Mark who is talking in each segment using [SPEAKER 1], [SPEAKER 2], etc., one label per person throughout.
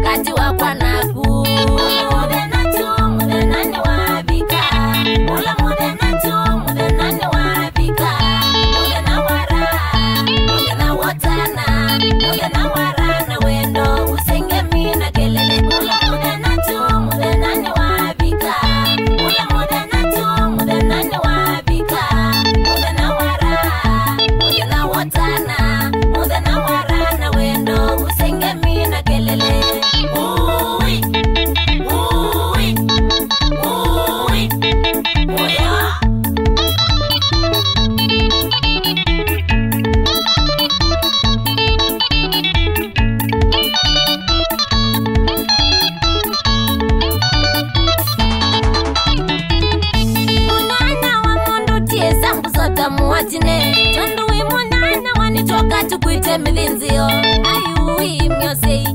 [SPEAKER 1] wakati wa kwa naku mude na tu mude nani wabika ula mude na tu mude nani wabika mude na wara mude na watana mude na wara na wendo usenge mina kelele ula mude na tu mude nani wabika ula mude na tu mude nani wabika mude na wara mude na watana mude na wara na wendo usenge mina kelele ui ui ui oya Munana wa mundu tie zangu sota muwatine Tandui munana wanitoka tukuite milinzio Ayui miosei,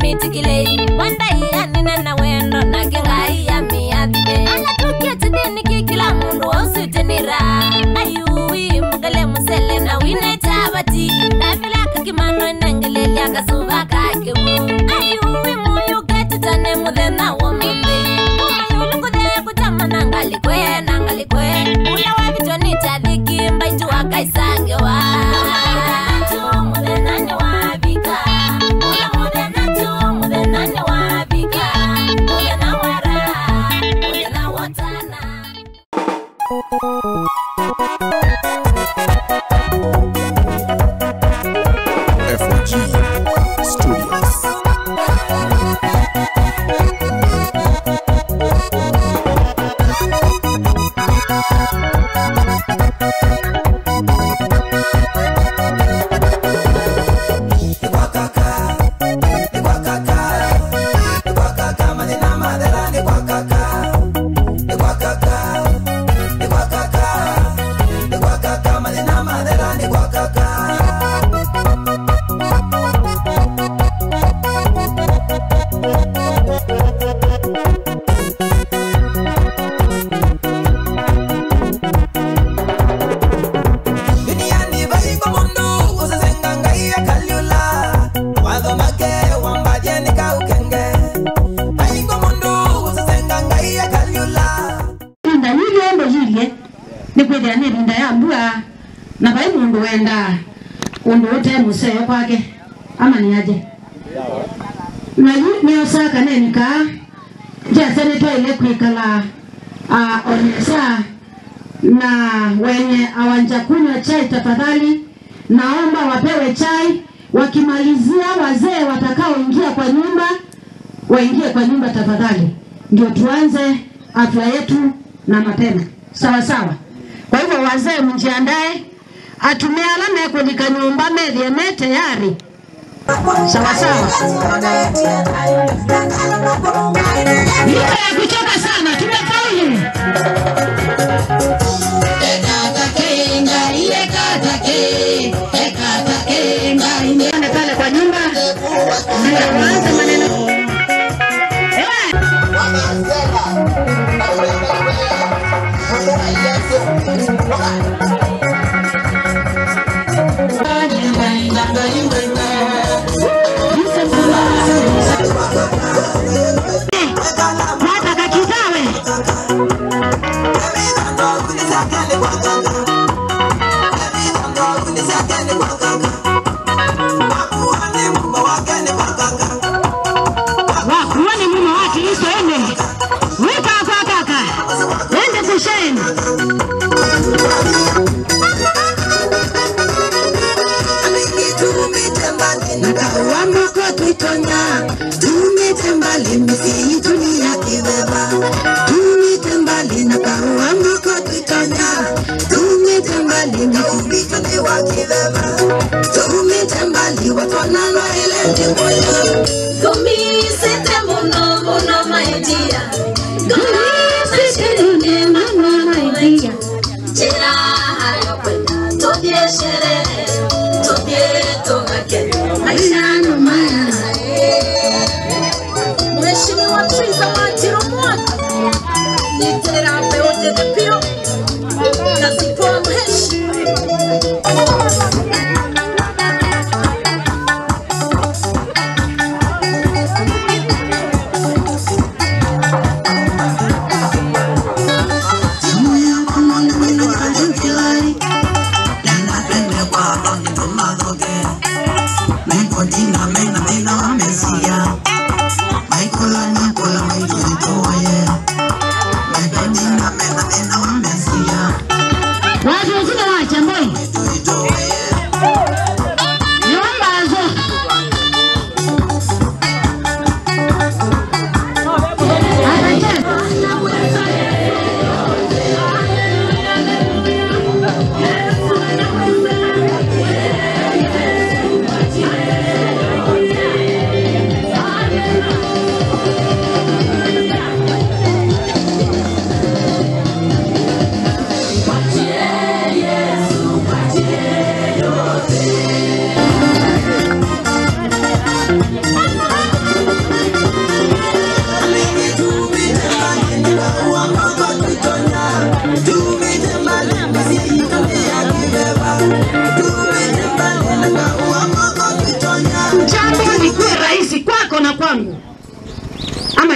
[SPEAKER 1] mitikilei Wandai anina na wendo na kengai ya miadhide Ana tukia tidini kikila mundu wa usutenira Ayui mugale musele na wine tabati Nafila kakimano inangileli akasuva kakewu Ayui muyu getu tane mudhena wa mbe nangalikwe ula wabitoni tadhiki mbaitu wakaisange wa mude nani wabika ula mude na tu mude nani wabika mude na wara mude na watana
[SPEAKER 2] FOG Studios.
[SPEAKER 3] Na bai mundu wenda undu wote museo kwake ama ni aje na ni osaka nenika jasa ni toile kwikala onesa na wenye awanja kunywa chai tafadhali naomba wapewe chai wakimalizia wazee watakao ingia kwa nyumba waingie kwa nyumba tafadhali ndio tuanze afya yetu na mapema sawa sawa. Kwa hivyo wazee mjiandae atumia alama kulika nyumba medie tayari sawa sawa. Nika ya kuchoka sana tumefaulu. Eka pale kwa nyumba waanze maneno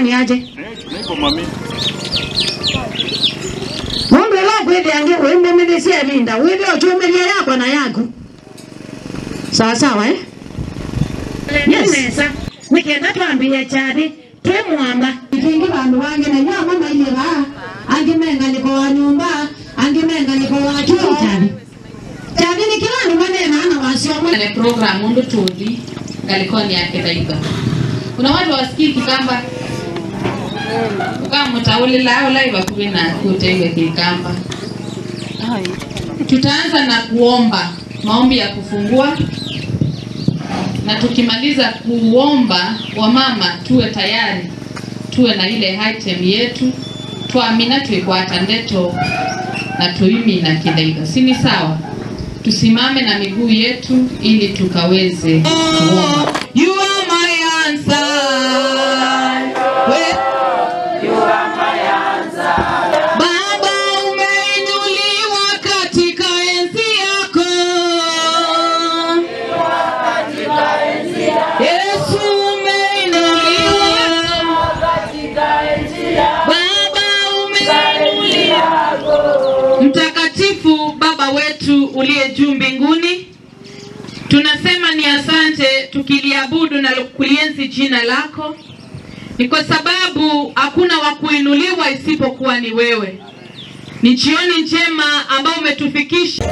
[SPEAKER 3] ama ni aje?
[SPEAKER 2] Niko mami.
[SPEAKER 3] Mundu la kwende ange wende mmesia linda. Wewe utumelia yako na yako. Sawa sawa eh? Yes. Nikienda tuambie chadi temwamba. Ikingi bandu wange na nyama mama ile ba. Angimenga niko wa nyumba, angimenga niko wa chuo chadi. Chadi ni kila ni maneno ana wasio.
[SPEAKER 4] Ile program mundu tudi galikoni yake taifa. Kuna watu wasikii Kikamba. Kama mtauli lao live kubina kutenge Kikamba. Tutaanza na kuomba, maombi ya kufungua. Na tukimaliza kuomba, wamama tuwe tayari, tuwe na ile item yetu, tuamina tuikwata ndeto na tuimi na kidaiga. Sini sawa? Tusimame na miguu yetu ili tukaweze kuomba. You are my answer. You are my answer. Baba umeinuliwa katika enzi yako. Yesu umeinuliwa katika enzi yako. Baba umeinuliwa. Mtakatifu Baba wetu uliye juu mbinguni, tunasema ni asante tukiliabudu na kulienzi jina lako. Ni kwa sababu hakuna wa kuinuliwa isipokuwa ni wewe. Ni jioni njema ambao umetufikisha.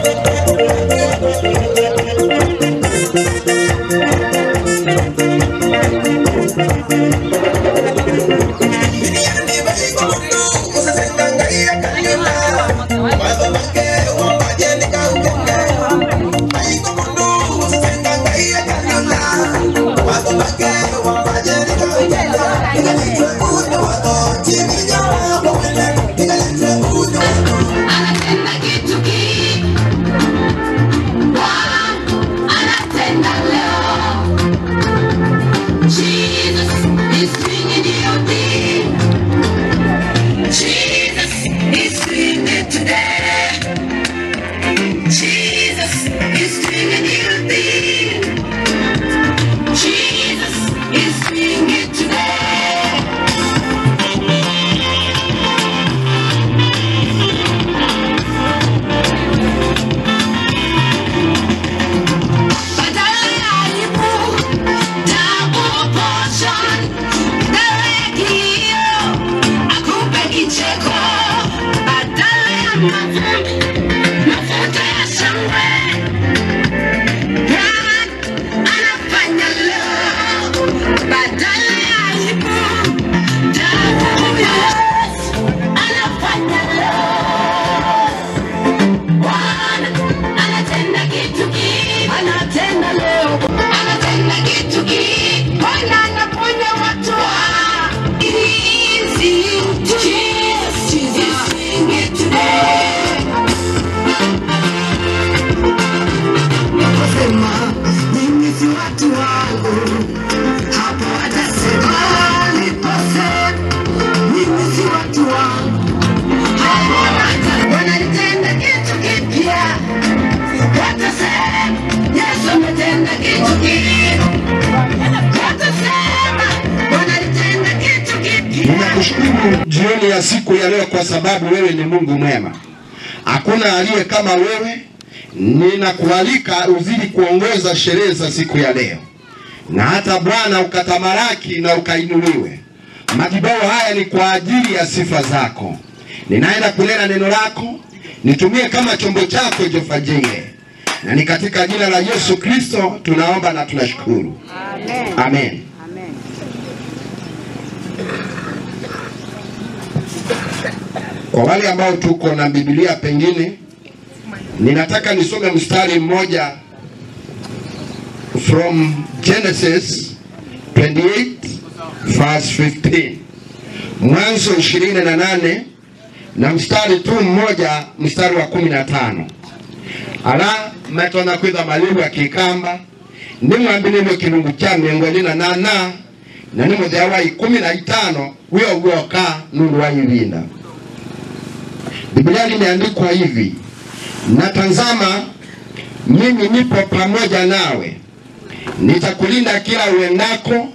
[SPEAKER 5] Ninakushukuru jioni ya siku ya leo kwa sababu wewe ni Mungu mwema. Hakuna aliye kama wewe. Ninakualika uzidi kuongoza sherehe za siku ya leo. Na hata Bwana ukatamaraki na ukainuliwe. Madhabahu haya ni kwa ajili ya sifa zako. Ninaenda kunena neno lako, nitumie kama chombo chako Jofajile. Na ni katika jina la Yesu Kristo tunaomba na tunashukuru. Amen. Amen. Amen. Kwa wale ambao tuko na Biblia pengine, ninataka nisome mstari mmoja from Genesis 28 verse 15. Mwanzo 28 na mstari tu mmoja, mstari wa 15. Ala matona kwitha malibu ya Kikamba nimwambile mwe kilungu cha miongoni na nana na ni muthea wa 15 huyo uoka nuru wa ivinda. Biblia limeandikwa hivi: na tazama mimi nipo pamoja nawe, nitakulinda kila uendako,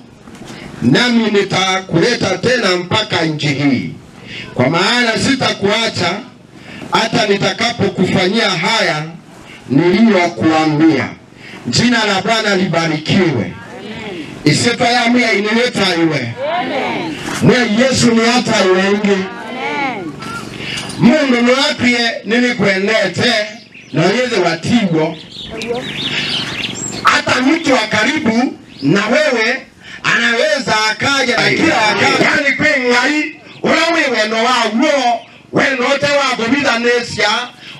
[SPEAKER 5] nami nitakuleta tena mpaka nchi hii, kwa maana sitakuacha hata nitakapokufanyia haya niliyokuambia. Jina la Bwana libarikiwe. Isifa ya mwe inileta iwe. Mwe Yesu ni hata iwengi. Mungu niwapie nilikuendete na yeze watigo. Hata mtu wa karibu na wewe anaweza akaja kila wakati. Yani kwe ngai ula weno wa uo wenote wa gobida nesia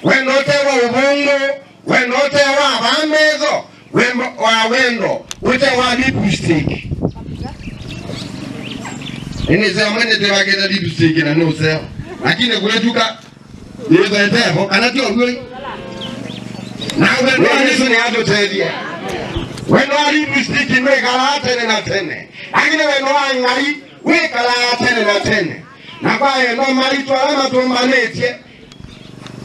[SPEAKER 5] wenote wa ubongo wenote wa bamezo wendo ute wa lipstick. Inizea mwene te waketa lipstick na nuseo. Lakini kuletuka niwezo eteho kanati ogoi. Na wendo Yesu ni ato tedia. Wendo wa lipstick nwekala tene na tene. Lakini wendo wa ngai wekala tene na tene. Na kwa eno maritu alama tuombanetie.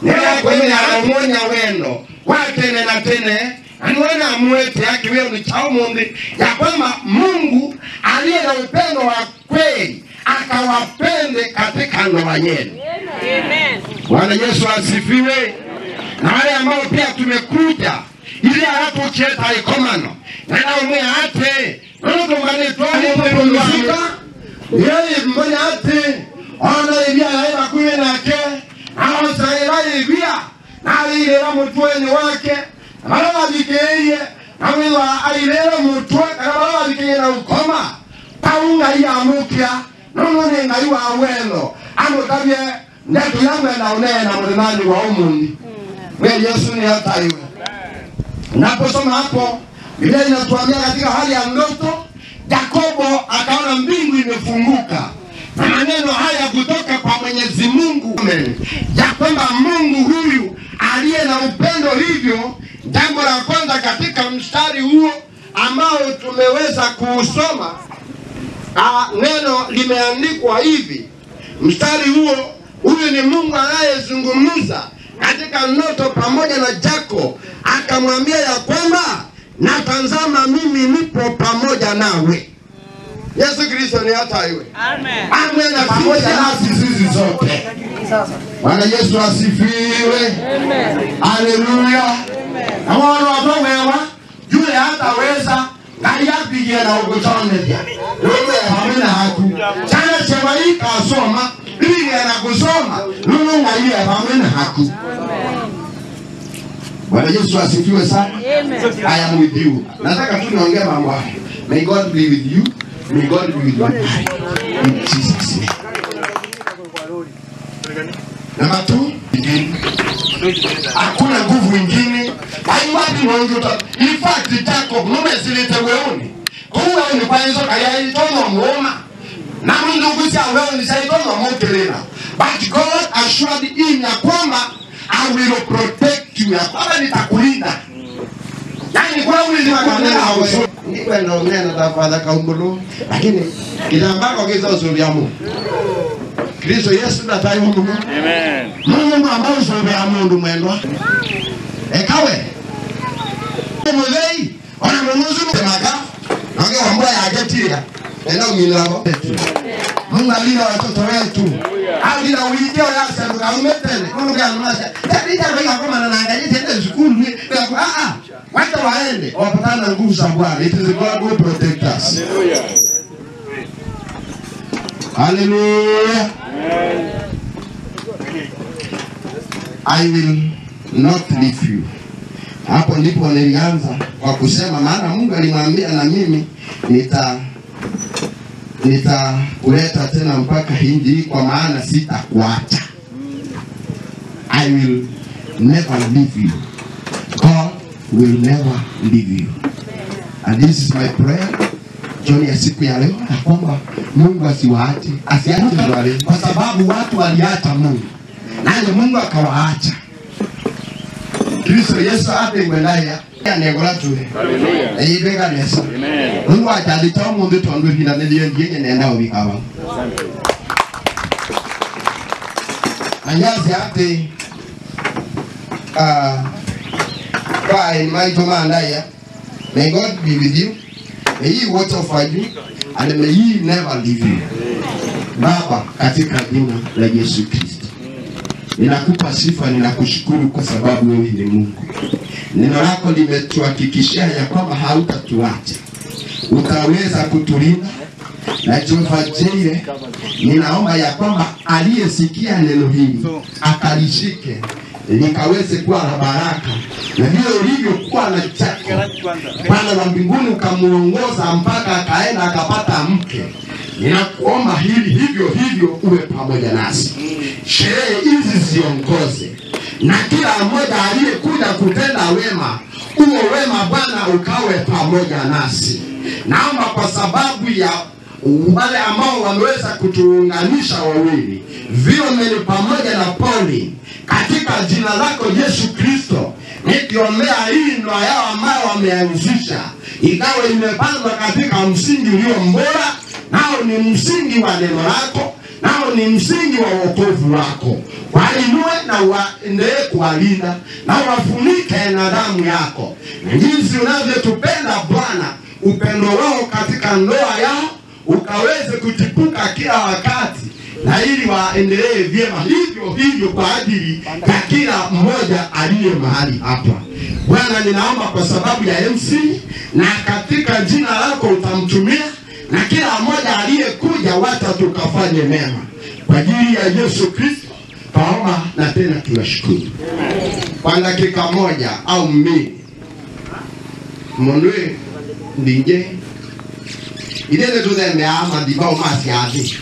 [SPEAKER 5] Nila kwenye alamonya wendo watene na tene. Anuena mwete yaki weo ni chao mundi ya kwamba Mungu aliye na upendo wa kweli akawapende katika ndoa yenu. Amen. Bwana Yesu asifiwe. Na wale ambao pia tumekuja ili halafu cheta ikomano na umwe ate ndio ngane tuamepumzika yeye mmoja ate ona ibia yaiba kuwe nake au saira ibia na ile la mtueni wake Malala bikeye awiwa ailera mutwe kalala bikeye na ukoma taunga ya mupya nono ne ngai wa weno amo tabye ndatu yangu na unena mwanani wa umundi wewe Yesu ni hata iwe. Naposoma hapo Biblia inatuambia katika hali ya ndoto Yakobo akaona mbingu imefunguka na maneno haya kutoka kwa Mwenyezi Mungu ya kwamba Mungu huyu aliye na upendo hivyo. Jambo la kwanza katika mstari huo ambao tumeweza kuusoma, neno limeandikwa hivi. Mstari huo, huyu ni Mungu anayezungumza katika ndoto pamoja na Jacob, akamwambia ya kwamba na tazama mimi nipo pamoja nawe. Yesu Kristo ni hata iwe. Amen. Amen. Na pamoja nasi sisi zote. Bwana Yesu asifiwe. Amen. Haleluya. Na wana wamewa yule hataweza ngai apigie na ugotonedia. Wewe hamna haku. Chana chema hii kasoma, Biblia na kusoma, Mungu ngai hamna haku. Bwana Yesu asifiwe sana. Amen. I am with you. Nataka tu niongee mambo haya. May God be with you. May God be with you. In Jesus name. Number 2, hakuna nguvu nyingine. Haiwapi mwanzo. In fact, Jacob numezilete weoni. Kwa ni kwanza kaya itono muoma. Na Mungu kusia wewe ni saitono mokelena. But God assured him ya kwamba I will protect you. Ya kwamba nitakulinda. Yani kwa ulizi wakanena haweso. Ndipo naongea tafadhali kaumbulu. Lakini kitambako kisa usuri ya Mungu. Kristo Yesu natayo Mungu. Amen. Mungu ambao usuri ya Mungu mwendwa. Ekawe. Muzei ona munuzu maka. Nange wambwa ya ajetia. Ena umilabo. Mungu alina watoto wetu. Alina ulijio ya sababu umetene. Mungu anamaanisha. Tabia kwa kama anaangalia tena shukuru ni. Watu waende wapatana na nguvu za Bwana. It is God who protect us. Hallelujah. I will not leave you. Hapo ndipo nilianza kwa kusema maana Mungu alimwambia na mimi nitakuleta tena mpaka hindi kwa maana sitakuacha. I will never leave you. God will never leave you. And this is my prayer. Jioni ya siku ya leo na kwamba Mungu asiwaache, asiache wale kwa sababu watu waliacha Mungu. Naye Mungu akawaacha. Kristo Yesu atemwendaya anegora tuwe. Haleluya. Eibega Yesu. Amen. Mungu atalitoa mundu tondu hina ndio ndiye nenda ubikawa. Asante. Anyazi ate by my command, may God be with you. May He watch over you and may he never leave you. Baba, katika jina la Yesu Kristo, ninakupa sifa, ninakushukuru kwa sababu wewe ni Mungu. Neno lako limetuhakikishia ya kwamba hautatuacha, utaweza kutulinda. Na Jehova Jireh, ninaomba ya kwamba aliyesikia neno hili akalishike likaweze kuwa la baraka, na vile ulivyokuwa na chako Bwana wa mbinguni ukamuongoza mpaka akaenda akapata mke. Ninakuomba hivyo uwe pamoja nasi. Sherehe hizi ziongoze, na kila mmoja aliyekuja kutenda wema, uo wema Bwana ukawe pamoja nasi. Naomba kwa sababu ya wale ambao wameweza kutuunganisha wawili, Philomena pamoja na Pauline, katika jina lako Yesu Kristo, nikiombea hii ndoa yao ambayo wameanzisha ikawa imepandwa katika msingi ulio bora, nao ni msingi wa neno lako, nao ni msingi wa wokovu wako. Wainue na waendelee kuwalinda na wafunike na damu yako. Na jinsi unavyotupenda Bwana, upendo wao katika ndoa yao ukaweze kuchipuka kila wakati, na ili waendelee vyema hivyo kwa ajili ya kila mmoja aliye mahali hapa. Bwana, ninaomba kwa sababu ya MC, na katika jina lako utamtumia, na kila mmoja aliyekuja wacha tukafanye mema. Kwa ajili ya Yesu Kristo taomba na tena tunashukuru. Kwa dakika moja au mbili, Monwe ndinje idene tudembe ama dibao masi adi.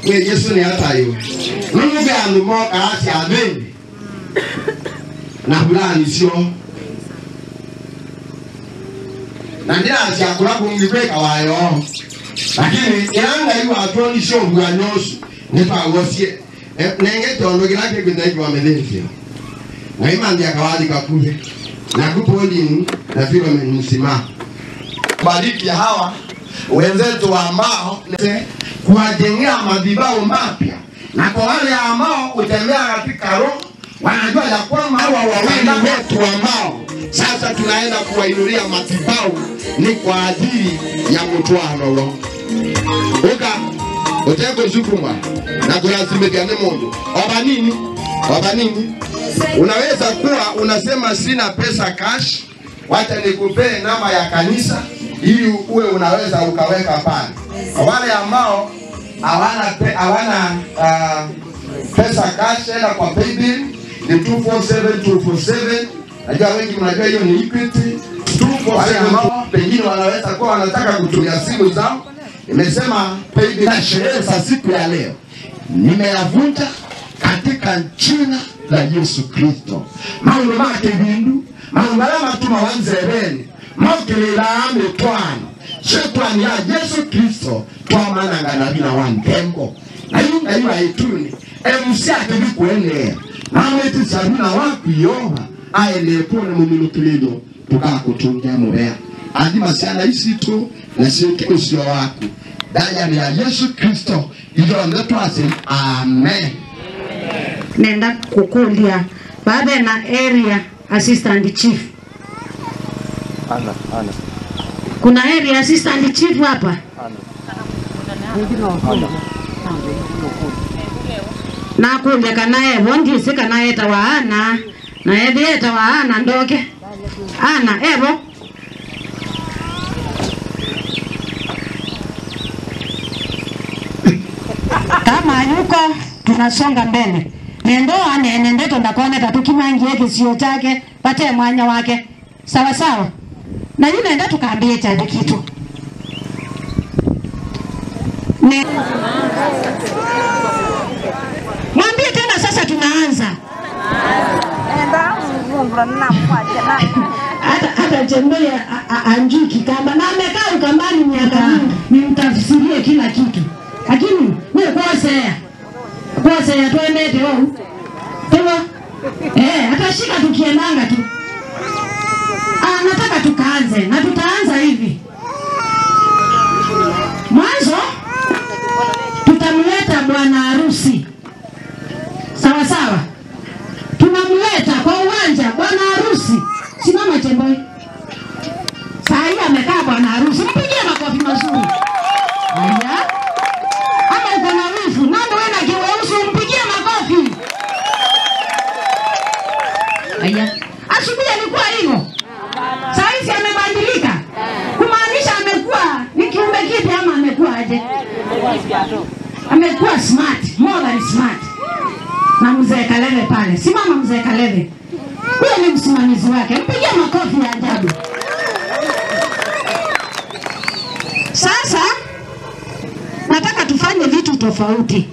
[SPEAKER 5] We Yesu ni hatayo. Mungu anu moka asi adi. Na bulani sio. Na ndia asi akula kumgibeka wayo. Lakini yanga yu atoni sio buganyosu. Nipa wosie. Nenge tono kilake kwenda kwa medenfia. Na imandi akawadi kakule. Na kupoli na Philomena msima. Bariki hawa wenzetu ambao kuwajengea madhabahu mapya, na kwa wale ambao utembea katika roho wanajua ya kwamba hawa wawili wetu ambao sasa tunaenda kuwainulia madhabahu ni kwa ajili ya mtwano roho. Uteko zukumwa na kulazimika ni Mungu. Oba nini? Unaweza kuwa unasema sina pesa cash, wacha nikupee namba ya ili uwe unaweza ukaweka pale. Wale ambao hawana pesa cash, enda kwa paybill ni 247247. Najua wengi mnajua hiyo ni Equity. Wale ambao pengine wanaweza kuwa wanataka kutumia simu zao, nimesema paybill na sherehe za siku ya leo nimeyavunja katika jina la Yesu Kristo. Mambo make bindu, mambo matuma wanzereni, makelele ametwana. Shetani ya Yesu Kristo twamana ngana wantembo. Na yunga ituni MC akibikuenea. Mameti sabina wakuiomba aele pone muminukilido tukakutungia mubea. Andi masiana isi tu na siki usio waku. Daya ni ya Yesu Kristo iyo ndetu asim. Amen.
[SPEAKER 3] Nenda kukulia baada na area assistant chief.
[SPEAKER 2] Ana.
[SPEAKER 3] Kuna area assistant chief hapa? Na kulia kanaye bondi sika naye tawaana na yeye tawaana ndoke. Ana ebo kama yuko tunasonga mbele. Nendoa nende tondakone tatukimangie kisio chake pate mwanya wake. Sawa sawa. Na yule nenda tukaambie chade kitu. Mwambie tena sasa tunaanza. Hata chembele anjuki kama na amekaa ukambani miaka mingi nimtafsirie kila kitu. Lakini wewe kwa sea twende leo. Tewa. Atashika tukiendanga tu. Nataka tukaanze na tutaanza hivi. Mwanzo tutamleta bwana harusi. Sawa sawa. Tunamleta kwa uwanja bwana harusi. Simama Chemboi. Saa hii amekaa bwana harusi. Mpigie makofi mazuri. Amekuwa smart, more than smart. Na mzee Kaleve pale. Simama mzee Kaleve. Huyo ni msimamizi wake. Mpigie makofi ya ajabu. Sasa nataka tufanye vitu tofauti.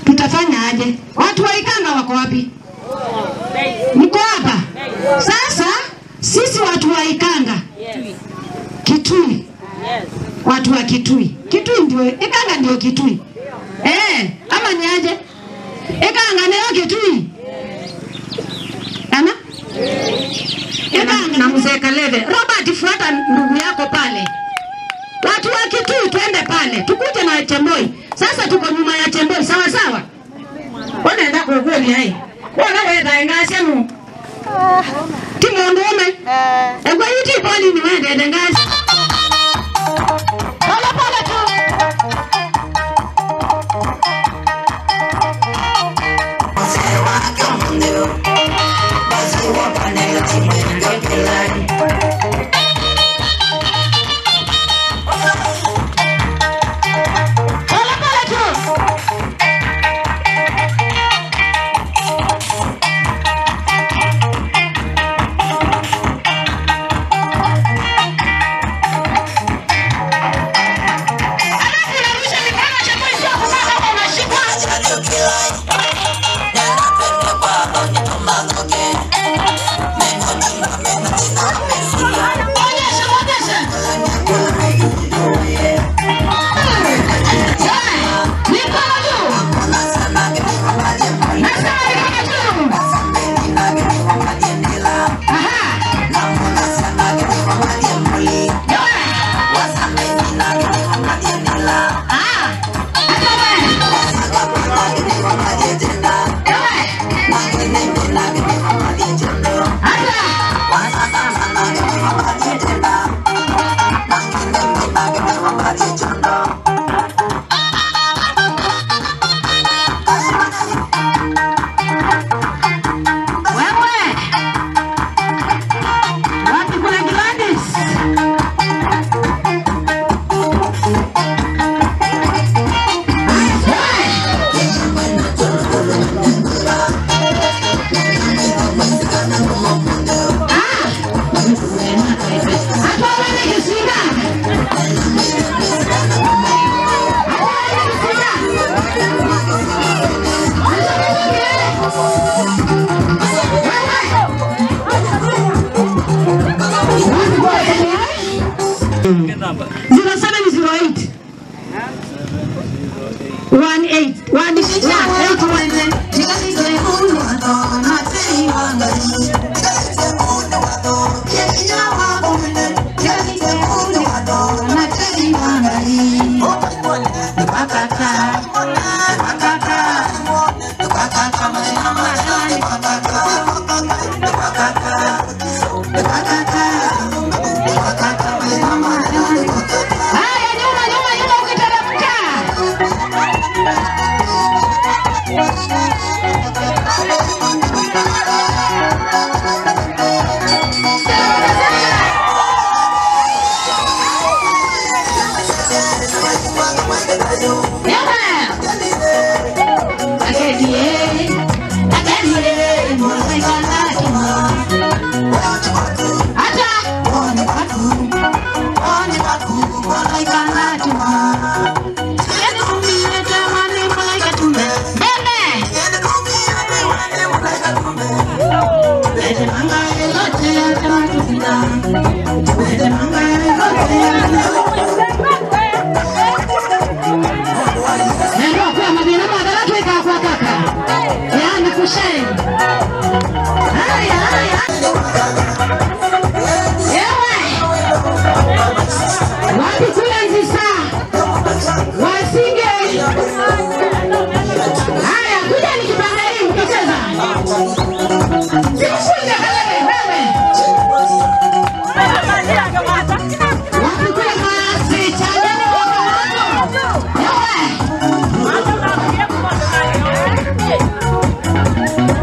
[SPEAKER 3] Tutafanya aje? Watu wa Ikanga wako wapi? Mko hapa? Sasa sisi watu wa Ikanga. Kitui. Watu wa Kitui. Kitui ndio Ikanga ndio Kitui. Ama ni aje? Ikanga ndio Kitui. Ana? Ikanga na mzee Kaleve. Robert, fuata ndugu yako pale. Watu wa Kitui twende pale. Tukuje na Chemboi. Sasa tuko nyuma ya Chemboi, sawa sawa? Wanaenda kwa kweli hai. Wanaenda ngasi mu. Timu ndume. Kwa hiyo pale ni wende ngasi. Pala pala tu.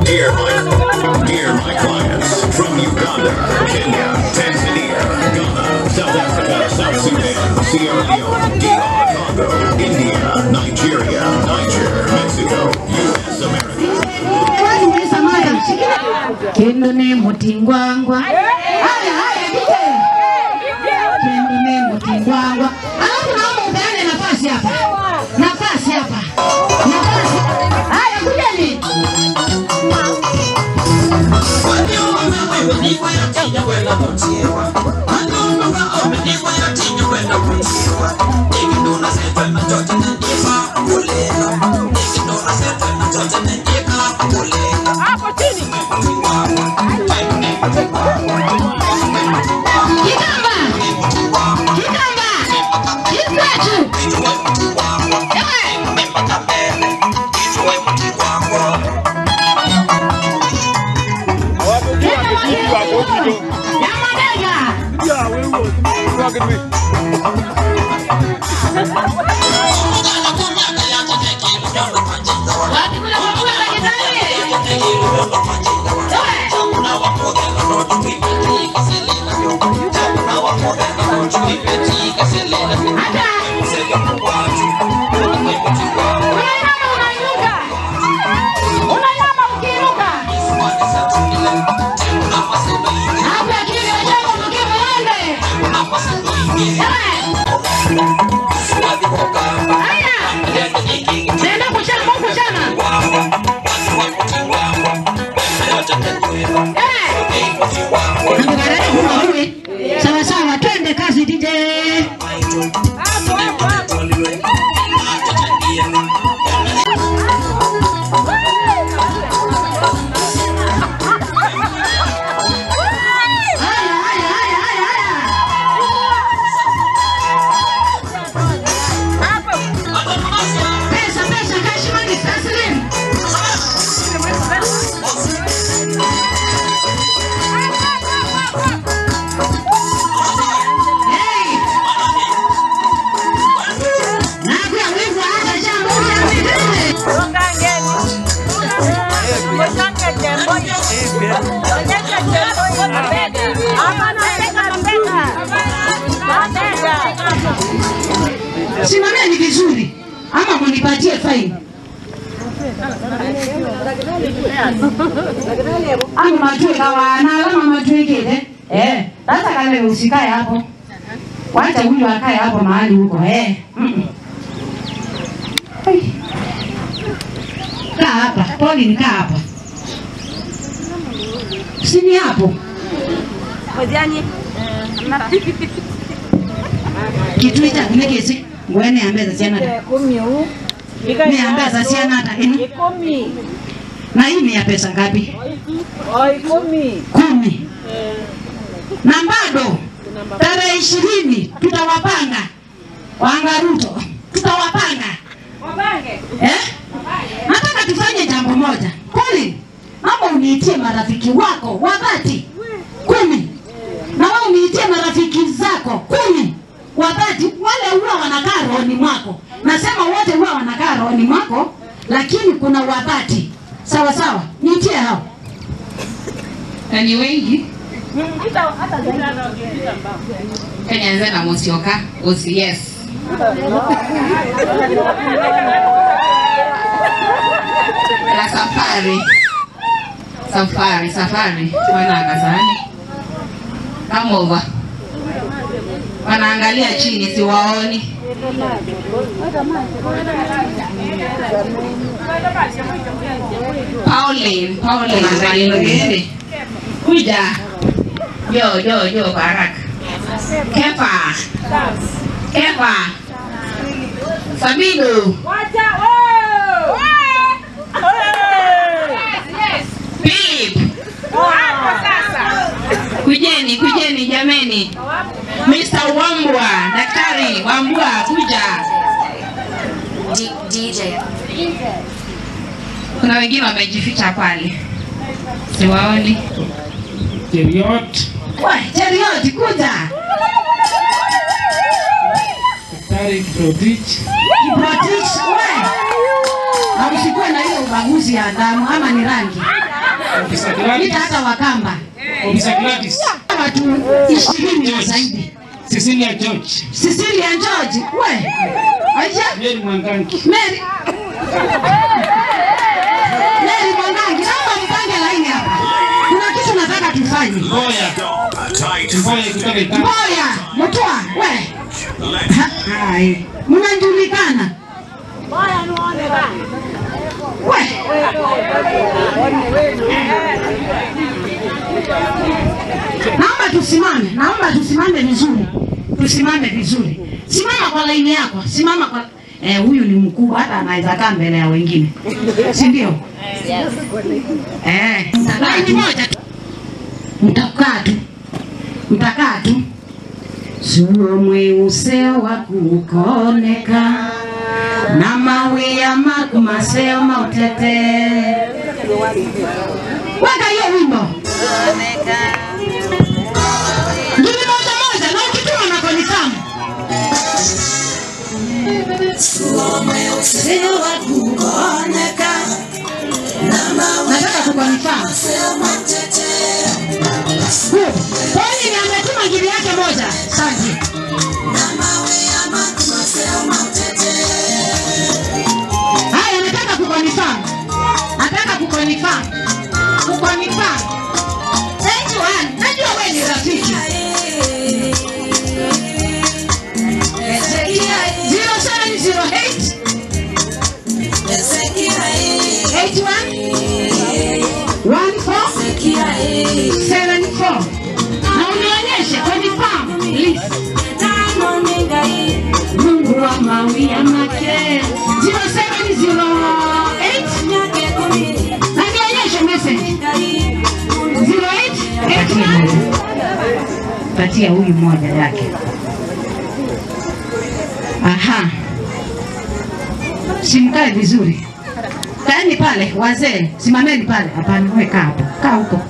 [SPEAKER 6] Dear
[SPEAKER 3] Kendo ni mutingwangwa. Haya kike. Kendo ni mutingwangwa. Alafu naomba upeane nafasi hapa. Nafasi hapa. Nafasi. Haya kujeni. Sawa sawa, twende kazi DJ. Simameni vizuri ama munipatie faini. Ama matue kawana alama matue kile. Sasa kale usikae hapo. Wacha huyu akae hapo mahali huko. Kaa hapa, Poli nikaa hapa. Sini hapo.
[SPEAKER 1] Mojani.
[SPEAKER 3] Kitu hicho kinekezi. Ngwene ambeza siana.
[SPEAKER 1] 10 huu.
[SPEAKER 3] Ni ambeza siana hata
[SPEAKER 1] 10.
[SPEAKER 3] Na hii ni ya pesa ngapi?
[SPEAKER 1] 10.
[SPEAKER 3] Na bado tarehe 20 tutawapanga. Wangaruto tutawapanga. Wapange. Nataka tufanye jambo moja. Colin, naomba uniitie marafiki wako wakati 10. Na wewe uniitie marafiki zako 10. Wakati wale huwa wanakaa rohoni mwako. Nasema wote huwa wanakaa rohoni mwako, lakini kuna wakati. Sawa sawa, niitie hao.
[SPEAKER 4] Na ni wengi. Kenya nzena Musioka, yes. La safari. Wana kazani. Come over. Wanaangalia chini siwaoni. Pauline, ngende. Kuja. Yo, Barak. Kefa. Sabino. Philip. Kujeni jameni. Mr. Wambua, daktari Wambua, kuja.
[SPEAKER 1] DJ.
[SPEAKER 4] Kuna wengine wamejificha pale. Siwaoni.
[SPEAKER 3] Cheriot, kuja.
[SPEAKER 6] Daktari Kiprotich,
[SPEAKER 3] wewe. Hausikue na hiyo ubaguzi ya damu ama ni rangi. Nita hata Wakamba.
[SPEAKER 6] Officer Gladys,
[SPEAKER 3] Watu 20 na zaidi.
[SPEAKER 6] Cecilia George,
[SPEAKER 3] We. Aisha?
[SPEAKER 6] Mary Mwangangi.
[SPEAKER 3] Mary Mwangangi, naomba mpange laini hapa. Kuna nani?
[SPEAKER 6] Mboya. Mboya kutoka Italia.
[SPEAKER 3] Mboya, mtoa, we. Hai, mnajulikana. Mboya nuonekana. We. Naomba tusimame vizuri. Tusimame vizuri. Simama kwa laini yako. Simama kwa huyu ni mkubwa hata anaweza kaa mbele ya wengine. Si ndio? Laini moja tu. Mtakaa tu. Suomwe useo wa kukoneka na mawi ya makumaseo mautete. Weka hiyo wimbo. Ngine moja na ukituma na konifamu. Suomwe useo wa kukoneka na mawi ya makumaseo mautete. Kwani ni ametuma ngiri yake moja. Asante. Haya, nataka kukonifirm. Thank you, Ann. Najua wewe ni rafiki. 0708 811474. Na unionyeshe confirm list. Mungu wa mawi ya make 0708. Na nionyeshe message 0881. Patia huyu moja yake. Aha. Simkae vizuri. Kaeni pale wazee, simameni pale. Hapana, wewe kaa hapo. Kaa huko.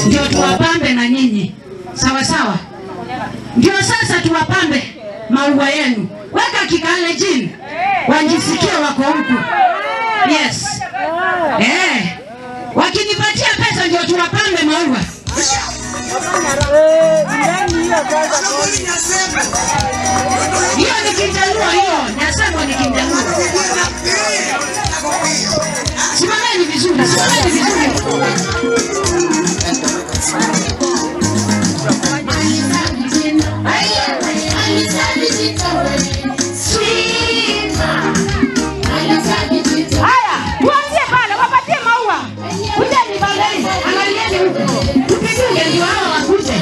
[SPEAKER 3] Ndio tuwapambe na nyinyi. Sawa sawa. Ndio sasa tuwapambe maua yenu. Weka kikale chini. Wanjisikie wako huku. Yes. Wakinipatia pesa ndio tuwapambe maua. Hiyo ni Kijaluo hiyo. Nasema ni Kijaluo. Simameni vizuri. Haya, tuanzie pale, wapatie maua. Kujeni pale, angalieni huko. Tupige ndio hao wakuje.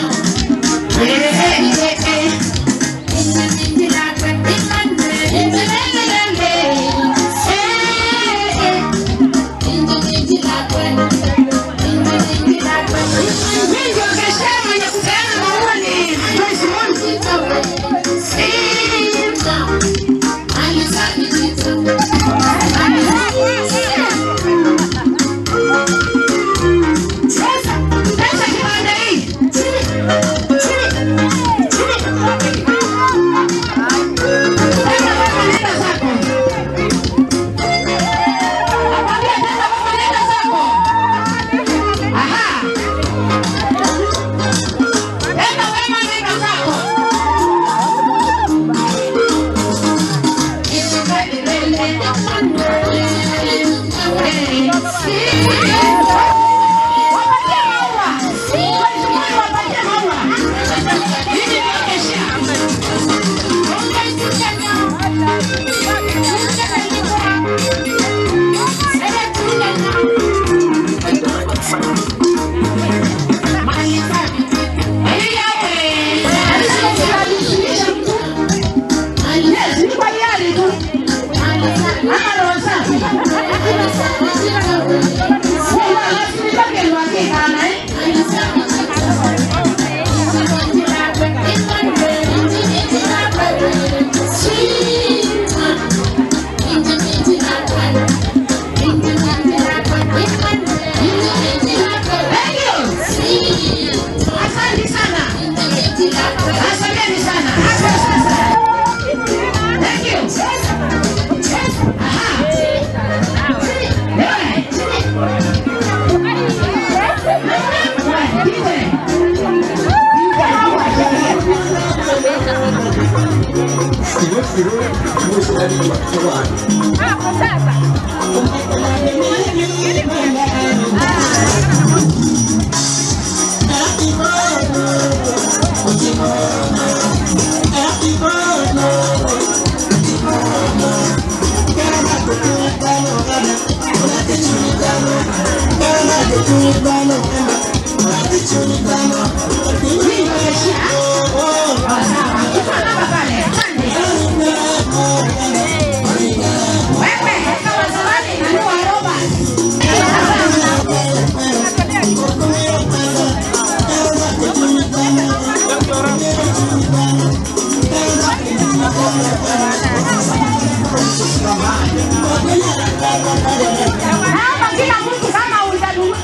[SPEAKER 3] Kila mtu kama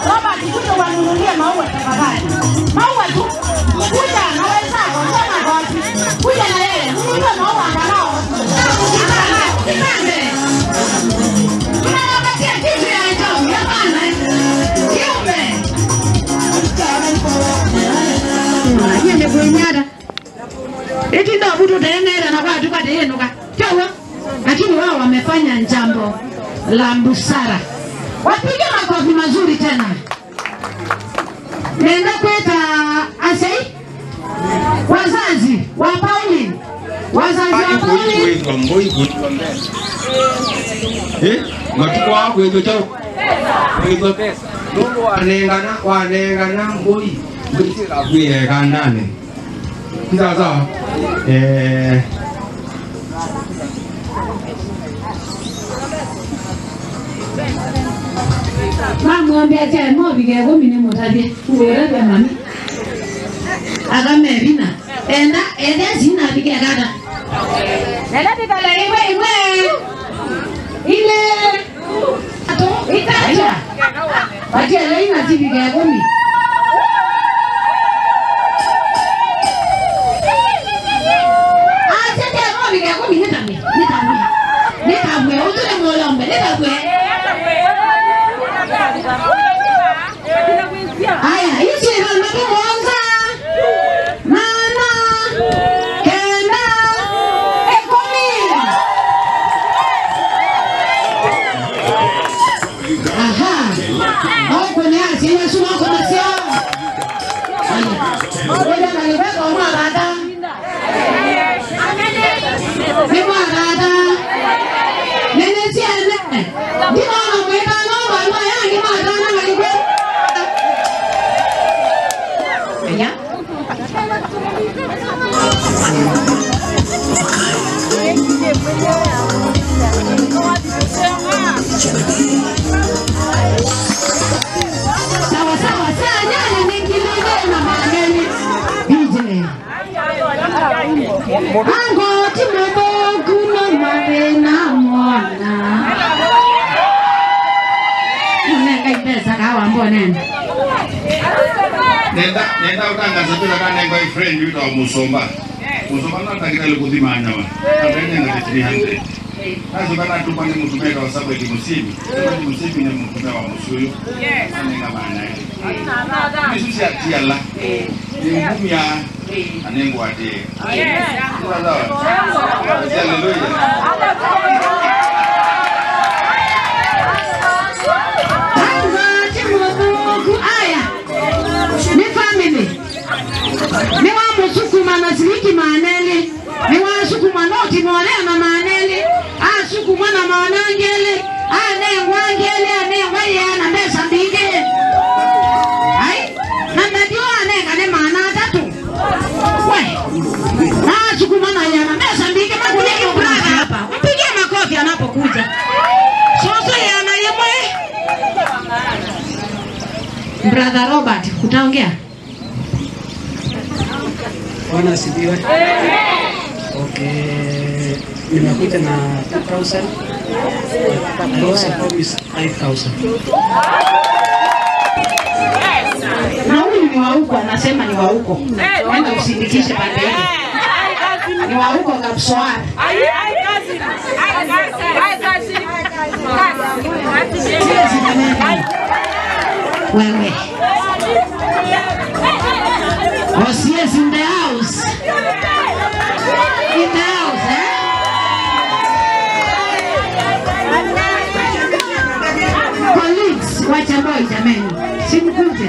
[SPEAKER 3] Robert kuja wanunulie maua tafadhali. Maua tu. Kuja na wenzako, sema basi. Kuja na yeye, mnunulie maua angalau. Kipande. Tunawapatia kitu ya ajabu, hapana. Kiumbe. Yeye kuinyada. Eti ndo mtu tena na kwa tukate yenuka. Chawa. Lakini wao wamefanya jambo la busara. Wapige makofi mazuri tena. Nenda kweta asai wazazi wa Pauline. Wazazi wa Pauline.
[SPEAKER 7] Matuko wako hizo chao. Hizo pesa. Ndio wanengana mboi. Mbiti la kuye kandane. Sasa
[SPEAKER 3] Mamwambia cha mobige gomine motade. Uwera kwa mami. Agame bina. Enda zina bige gada. Enda bigala iwe. Ile ato itaja. Baje ile ina tibige gomi. Nitabwe utule molombe nitabwe. Aya hizi ndio mwanza. Nana kenda ekomi. Aha. Au kwenye asili sio kwa sio. Wewe naliweka kwa dada. Mwa dada. Nene tiene. Dino no mweka no wa yangi madana malikwe. Ya. Sawa sawa sana ningilele na mageni. Bije. Ango timobo kuna mabena mwana. Munenga ipesa kawa mbonene.
[SPEAKER 8] Nenda utangaza tu kana ngoi friend yuto Musomba. Musomba na takitale kudimanya wa. Abene na 300. Kazo kana tupa ni mtumeka wa sababu ya musimi. Sababu musimi ni mtumeka wa musuyo. Yes. Anenga bana. Misusi atia la. Ni ngumi ya anengo ate. Yes. Hallelujah. Ni family. Ni wa musukuma na siliki maneli. Ni wa sukuma noti mwalea na maneli. Sukuma na manangele. Wangele na mesa mbige. Ai, na ndio ne maana tatu. We. Sukuma na yana mesa mbige makuja brother hapa. Mpige makofi anapokuja. Soso yana yemwe. Brother Robert, utaongea?
[SPEAKER 9] Bwana asifiwe. Okay. Nimekuja na 2000. I also promise 5000.
[SPEAKER 3] Na huyu ni wa huko, anasema ni wa huko. Nenda usindikishe pande hii. Ni wa huko Kapsoar. Wewe. Oh, yes, in the house. In the house, eh? Colleagues, wacha boy jameni. Simkuje.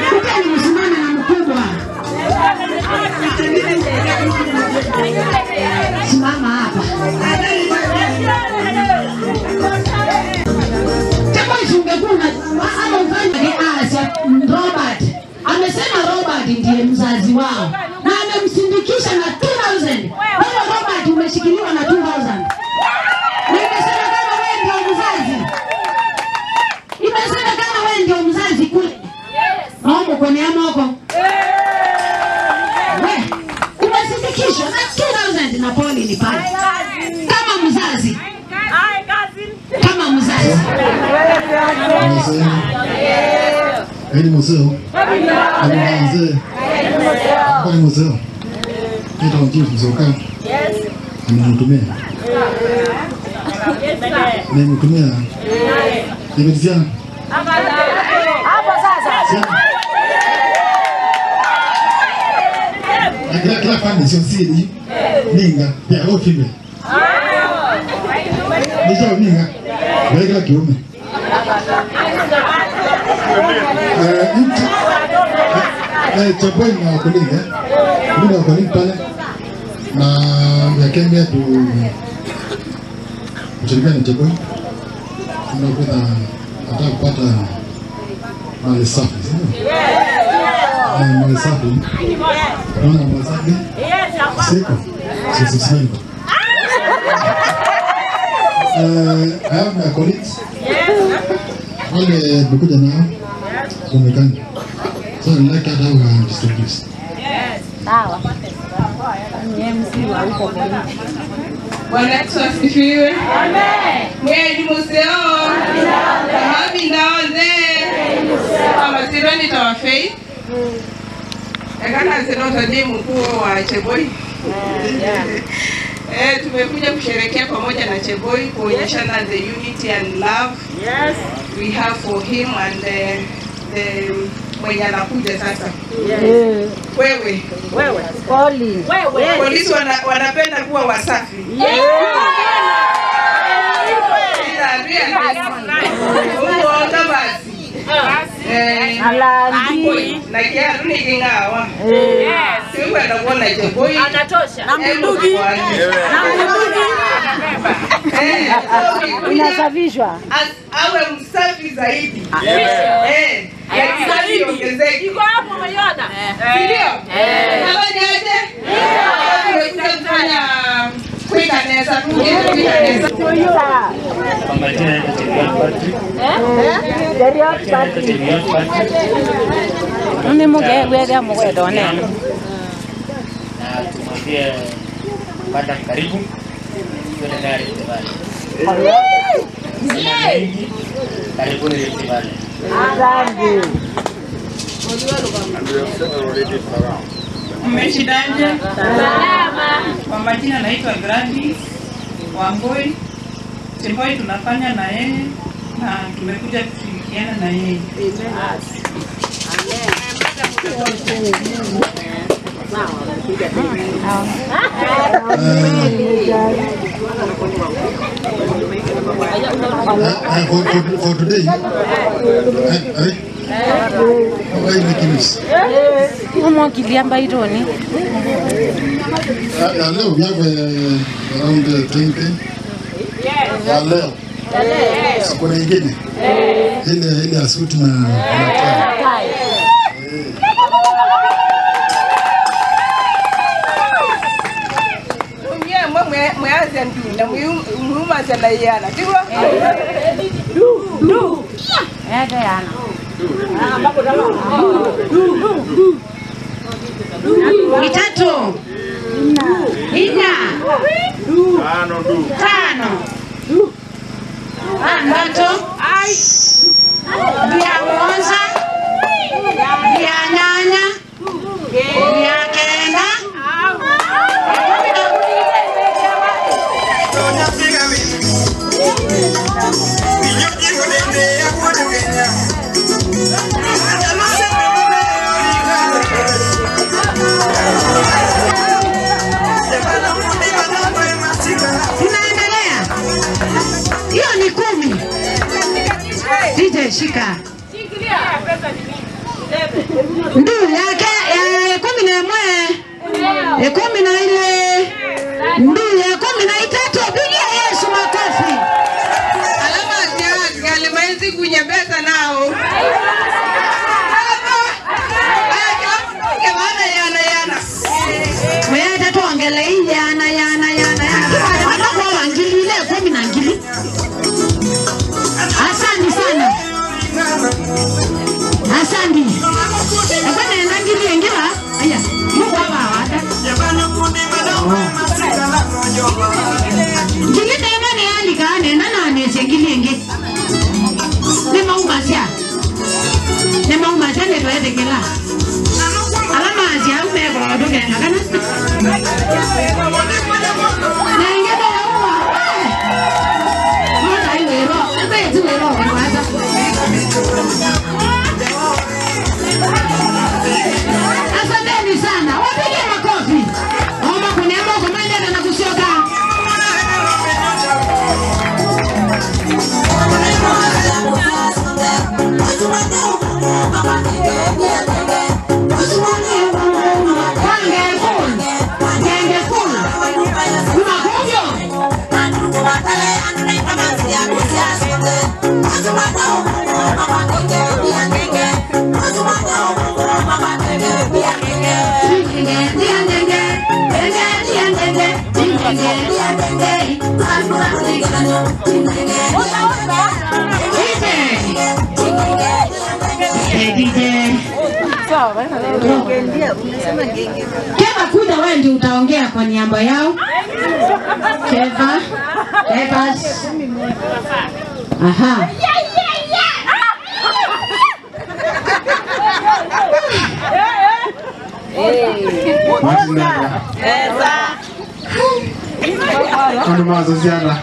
[SPEAKER 3] Kutani msimame na mkubwa. Simama hapa. Chama ungekuwa ama ufanye Robert. Amesema Robert ndiye mzazi wao na amemsindikisha na 2000. Wewe Robert umeshikiliwa na 2000. Nimesema kama wewe ndio mzazi. Imesema kama wewe ndio mzazi kule. Naomba kwa neema yako. Wewe umesindikishwa na 2000 na poli ni pale. Kama mzazi. Kama mzazi.
[SPEAKER 10] Hili museo. Mzee. Kwa museo. Kita mjibu msoka. Amenitumia. Nimekutumia. Nimetia. Hapo sasa. Kila pande sio siri. Ninga ya ofime. Nisha ninga. Weka kiume. Chapoi na wakolinga. Mimi na wakolinga pale. Na yakembea tu kushirikiana na Chapoi. Unakuta hata kupata mali safi. Mali safi. Unaona mali safi? Siko. Sisi. I have my colleagues. Wale bekuja nao kumekana. So I like how we distribute.
[SPEAKER 11] Sawa. MC wa huko kwa.
[SPEAKER 4] Bwana Yesu asifiwe. Amen. Mwezi museo. Happy ndaoze. Kama sirani tawafei. Ekana sino taje mkuu wa Cheboi. Tumekuja kusherehekea pamoja na Cheboi kuonyeshana the unity and love we have for him and the mwenye anakuja sasa. Wewe polisi wanapenda kuwa wasafi. Na kia runi kingawa. Siku anakuona Cheboi anatosha. Na mbugi.
[SPEAKER 11] Inasafishwa.
[SPEAKER 4] Awe msafi zaidi. Zaidi ongezeke. Iko hapo umeona? Ndio. Nabajaje? Ndio. Tunafanya kuikaneza kuikaneza.
[SPEAKER 11] Ni mugewega mugwedo neno.
[SPEAKER 12] Na tumwambie pata karibu. Tuende naye festival. Karibuni festival.
[SPEAKER 11] Asante.
[SPEAKER 4] Mmeshindaje? Salama. Kwa majina naitwa Gladys Wamboi. Cheboi tunafanya na yeye na tumekuja kushirikiana na yeye.
[SPEAKER 10] For today, how are you making this?
[SPEAKER 11] Kiliamba ironi.
[SPEAKER 10] Leo we have around 20. Leo. Kuna ingine. Ile asuti na tai.
[SPEAKER 4] Mweaze ndu na muuma sana yana. Ndio?
[SPEAKER 11] Du. Yana.
[SPEAKER 3] Mitatu. Ina. Tano. Ngato. Bia moja. Bia nyanya. Bia kenda. Tunaendelea. Hiyo ni 10. DJ shika. Ndu yake ya 11. Ya 10 na ile. Ndu ya 13. Pigia Yesu makofi. Alama ya galimaizi kunyebeza nao.
[SPEAKER 8] chane tuende kila. Alama asia umeko wadoke akana. Nengebe uwa. Mwana iwero, ebe tuwero waza. Asanteni sana. Wapige makofi. Omba kunyama kumende na kusioka. Keva kuja wewe ndio utaongea kwa niaba yao. Keva. Aha.
[SPEAKER 10] Ano mazoziana.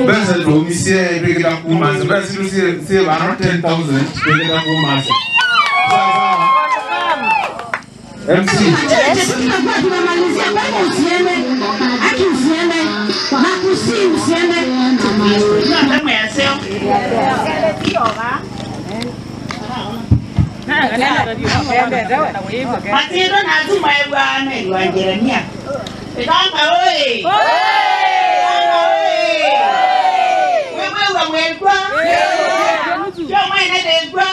[SPEAKER 7] Besa tumisie bigida kumanza. Besa tumisie bana 10,000 bigida kumanza. MC.
[SPEAKER 8] Tunamalizia kwa usiende. Aki usiende. Na kusi usiende. Ndio ya seo. Matiro na tuma bwana wa Jeremia. Kama oi. Wewe wa mwekwa. Choma ina dekwa.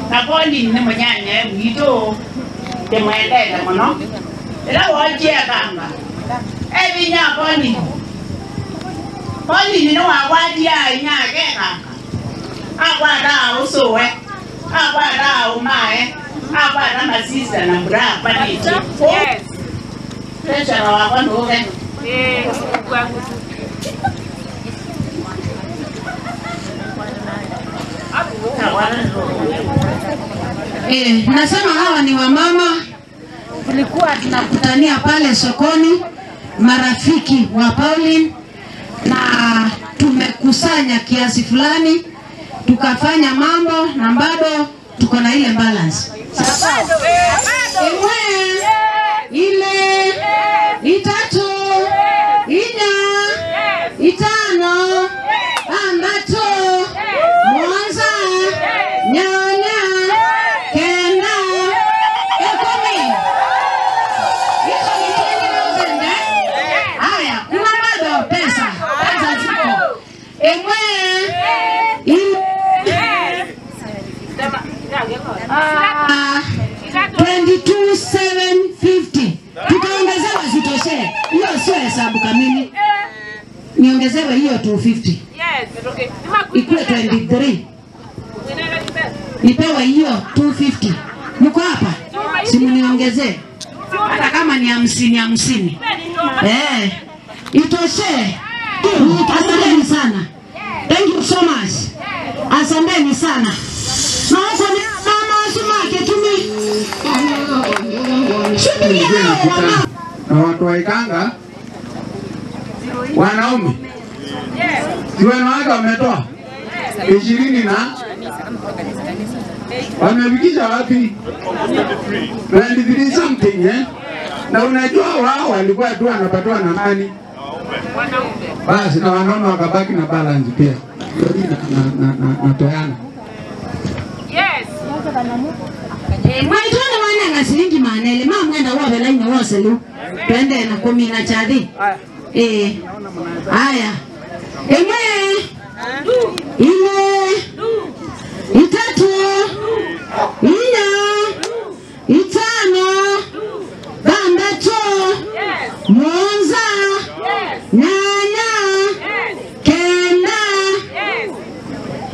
[SPEAKER 8] Napondi ni mnyanya mwito. Temwendele mono. Ela waje akanga. Ebi nya poni. Poni ni no awadi a nya keka. Agwada usowe. Agwada umae. Agwada masisa na bra pani. Yes. Pesa wa kwando ke. Nasema hawa ni wamama. Tulikuwa tunakutania pale sokoni, marafiki wa Pauline, na tumekusanya kiasi fulani, tukafanya mambo na bado tuko na ile balance. Ile itatu, inya, itano, ambato, mwanza, nyanya, kenda, ekumi. Hizo ni 20,000 Haya, kuna bado pesa ziko. Ile 22,750. Tutaongezewa zitoshe. Hiyo sio hesabu kamili. Niongezewe hiyo 250. Ikuwe 23. Nipewe hiyo 250. Mko hapa? Simu niongezee. Hata kama ni 50. Itoshe. Asanteni sana. Thank you so much. Asanteni sana. Naomba ni mama Sumake tumi.
[SPEAKER 7] Na watu wa Ikanga wanaume wanawake wametoa 20 na wamefikisha wapi? 23 something na unajua wao walikuwa tu wanapatwa na nani? Basi na wanaume wakabaki na balance pia na toyana.
[SPEAKER 8] Yes. Mwaitone wana ngasilingi manele mama mwenda wa bela ina wose lu. Twende na 10 na chadi. Haya. Ile itatu inya itano bandatu mwanza nyanya kenda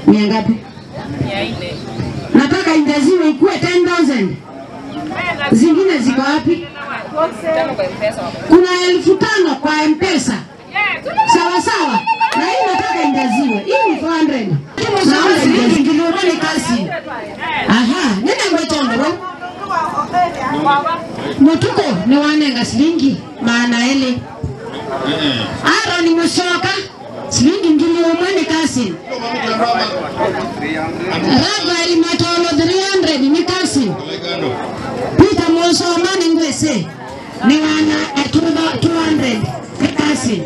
[SPEAKER 8] ngapi? Nataka ingaziwe ikuwe 10,000. Zingine ziko wapi?
[SPEAKER 3] Kuna 5,000 kwa M-Pesa. Sawa sawa. Na hii nataka ingaziwe. Hii ni 400. Naona shilingi ngilioni kasi. Aha, nenda ngochondoro. Mutuko ni wanenga shilingi maana ile. Aro ni musoka shilingi ngilioni kasi. Raga imatolo 300 ni kasi. Pita Mosomani ngwese ni wana 200 ni kasi.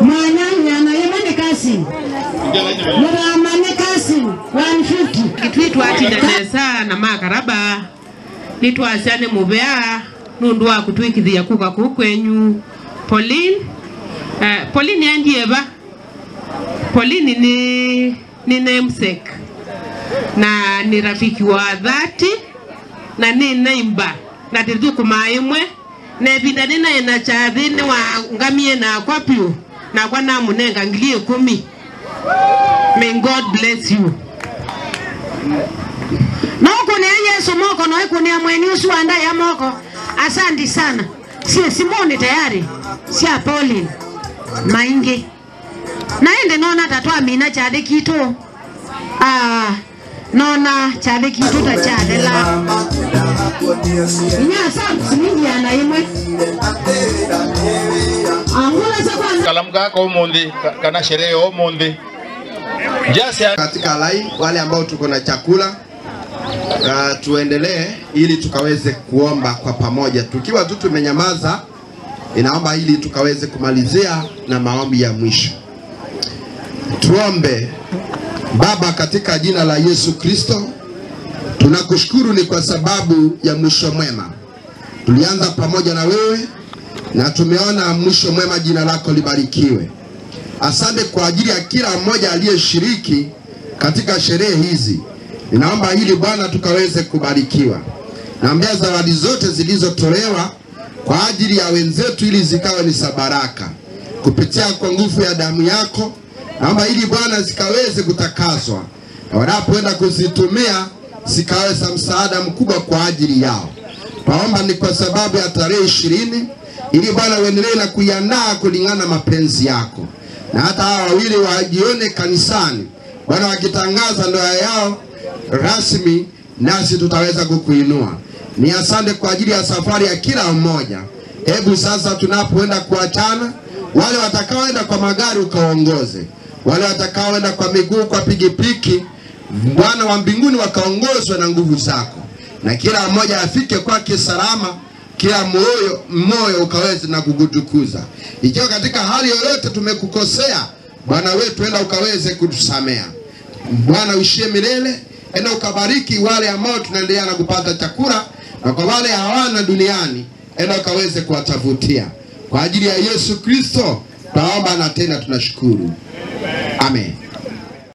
[SPEAKER 3] Mwana yana yemane kasi. Muramane kasi 150.
[SPEAKER 13] Kitwitu ati danesa na makaraba. Nitu asiane mubea nundu wa kutwikithia kuka kukwenyu. Pauline yandieba. Pauline ni namesake. Na ni rafiki wa dhati na ni naimba na tiruku maimwe na vinda nina ina chathi ni wa ngamie na kwapio na kwa na munenga ngilie 10. May God bless you.
[SPEAKER 3] Na huko ni Yesu moko na huko ni amweni usuanda ya moko. Asante sana. Si Simone tayari. Si Pauline. Maingi. Naende nona tatwa mina chade kitu. Nona chade kitu ta chade la. Nya sana siningi anaimwe. Angula sakwa
[SPEAKER 14] Kalamga kwa umundi kana sherehe umundi.
[SPEAKER 5] Katika line wale ambao tuko na chakula tuendelee ili tukaweze kuomba kwa pamoja. Tukiwa tu tumenyamaza, inaomba ili tukaweze kumalizia na maombi ya mwisho. Tuombe. Baba, katika jina la Yesu Kristo, tunakushukuru ni kwa sababu ya mwisho mwema. Tulianza pamoja na wewe na tumeona mwisho mwema, jina lako libarikiwe. Asante kwa ajili ya kila mmoja aliyeshiriki katika sherehe hizi. Ninaomba hili Bwana tukaweze kubarikiwa. Naombea zawadi zote zilizotolewa kwa ajili ya wenzetu ili zikawe ni baraka. Kupitia kwa nguvu ya damu yako, naomba hili Bwana zikaweze kutakaswa. Na wanapoenda kuzitumia zikawe za msaada mkubwa kwa ajili yao. Naomba ni kwa sababu ya tarehe 20 ili Bwana uendelee na kuiandaa kulingana mapenzi yako. Na hata hawa wawili wajione kanisani Bwana wakitangaza ndoa yao rasmi, nasi tutaweza kukuinua. Ni asante kwa ajili ya safari ya kila mmoja. Hebu sasa tunapoenda kuachana, wale watakaoenda kwa magari ukaongoze, wale watakaoenda kwa miguu, kwa pikipiki, Bwana wa mbinguni wakaongozwe na nguvu zako, na kila mmoja afike kwake salama, kila moyo ukaweze na kukutukuza. Ikiwa katika hali yoyote tumekukosea, Bwana wetu, enda ukaweze kutusamea. Bwana uishie milele, enda ukabariki wale ambao tunaendelea na kupata chakula, na kwa wale hawana duniani, enda ukaweze kuwatafutia. Kwa ajili ya Yesu Kristo tunaomba na tena tunashukuru. Amen.